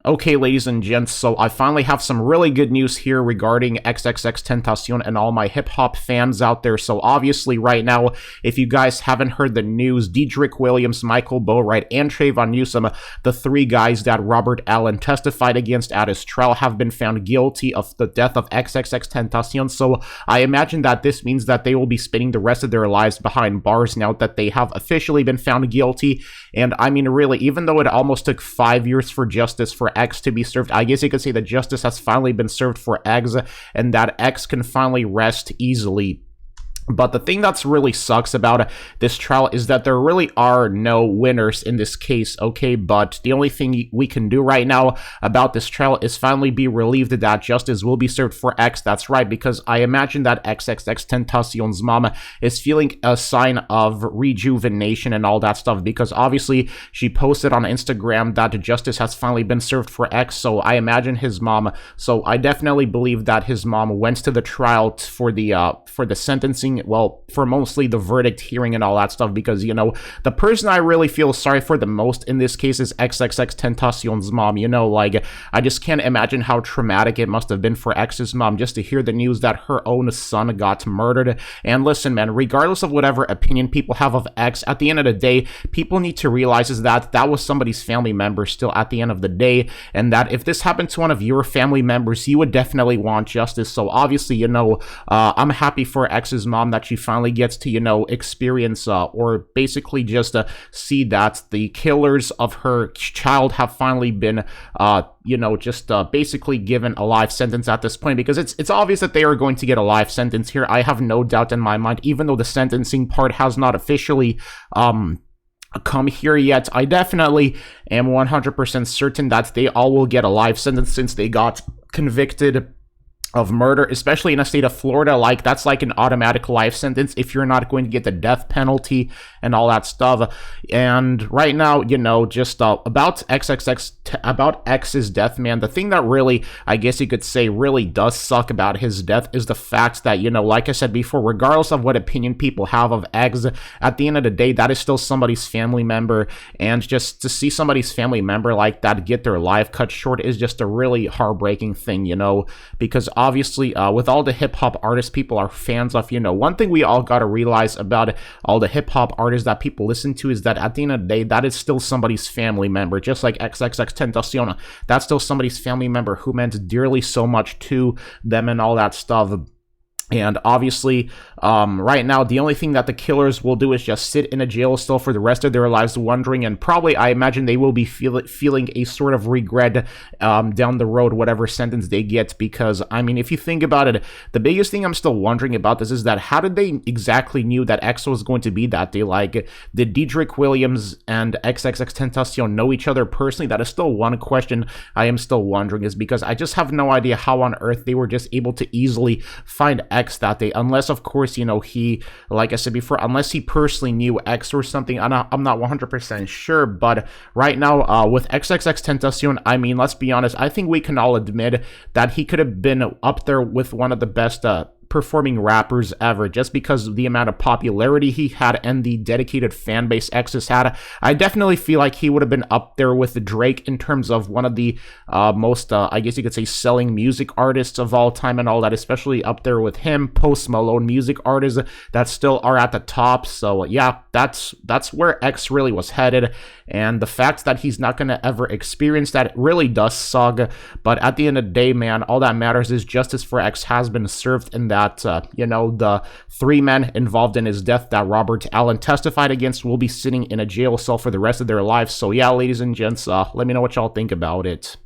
Okay, ladies and gents, so I finally have some really good news here regarding XXXTentacion and all my hip-hop fans out there. So obviously right now, if you guys haven't heard the news, Dedrick Williams, Michael Boatwright, and Trayvon Newsome, the three guys that Robert Allen testified against at his trial, have been found guilty of the death of XXXTentacion. So I imagine that this means that they will be spending the rest of their lives behind bars now that they have officially been found guilty. And I mean, really, even though it almost took 5 years for justice for X to be served, I guess you could say that justice has finally been served for X, and that X can finally rest easily. But the thing that's really sucks about this trial is that there really are no winners in this case, okay? But the only thing we can do right now about this trial is finally be relieved that justice will be served for X. That's right, because I imagine that XXXTentacion's mom is feeling a sign of rejuvenation and all that stuff, because obviously she posted on Instagram that justice has finally been served for X, so I imagine his mom, so I definitely believe that his mom went to the trial for the sentencing, well, for mostly the verdict hearing and all that stuff, because, you know, the person I really feel sorry for the most in this case is XXXTentacion's mom. You know, like, I just can't imagine how traumatic it must have been for X's mom just to hear the news that her own son got murdered. And listen, man, regardless of whatever opinion people have of X, at the end of the day, people need to realize is that that was somebody's family member still at the end of the day, and that if this happened to one of your family members, you would definitely want justice. So obviously, you know, I'm happy for X's mom that she finally gets to, you know, experience or basically just see that the killers of her child have finally been you know, just basically given a life sentence at this point, because it's obvious that they are going to get a life sentence here. I have no doubt in my mind, even though the sentencing part has not officially come here yet. I definitely am 100% certain that they all will get a life sentence since they got convicted of murder, especially in a state of Florida. Like, that's like an automatic life sentence if you're not going to get the death penalty and all that stuff. And right now, you know, just about X's death, man, the thing that really, I guess you could say, really does suck about his death is the fact that, you know, like I said before, regardless of what opinion people have of X, at the end of the day, that is still somebody's family member, and just to see somebody's family member like that get their life cut short is just a really heartbreaking thing, you know, because obviously, with all the hip-hop artists people are fans of, you know, one thing we all gotta realize about all the hip-hop artists that people listen to is that at the end of the day, that is still somebody's family member. Just like XXXTentacion, that's still somebody's family member who meant dearly so much to them and all that stuff. And obviously, right now, the only thing that the killers will do is just sit in a jail cell for the rest of their lives, wondering, and probably, I imagine, they will be feeling a sort of regret down the road, whatever sentence they get. Because, I mean, if you think about it, the biggest thing I'm still wondering about this is that how did they exactly knew that X was going to be that day? Like, did Dedrick Williams and XXXTentacion know each other personally? That is still one question I am still wondering, is because I just have no idea how on earth they were just able to easily find X that day, unless, of course, you know, he, like I said before, unless he personally knew X or something. I'm not 100% sure, but right now, with XXXTentacion, I mean, let's be honest, I think we can all admit that he could have been up there with one of the best performing rappers ever, just because of the amount of popularity he had and the dedicated fan base X has had. I definitely feel like he would have been up there with Drake in terms of one of the most, I guess you could say, selling music artists of all time and all that, especially up there with him, Post Malone, music artists that still are at the top. So yeah, that's where X really was headed, and the fact that he's not going to ever experience that really does suck. But at the end of the day, man, all that matters is justice for X has been served, in that you know, the three men involved in his death that Robert Allen testified against will be sitting in a jail cell for the rest of their lives. So yeah, ladies and gents, let me know what y'all think about it.